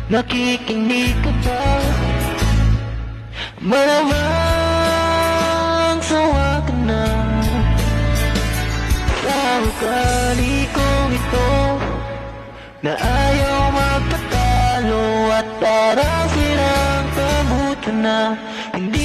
Nakikinig ka ba? Malamang sawa ka na sa ugali kong ito, na ayaw magpatalo at parang silang kabuto na hindi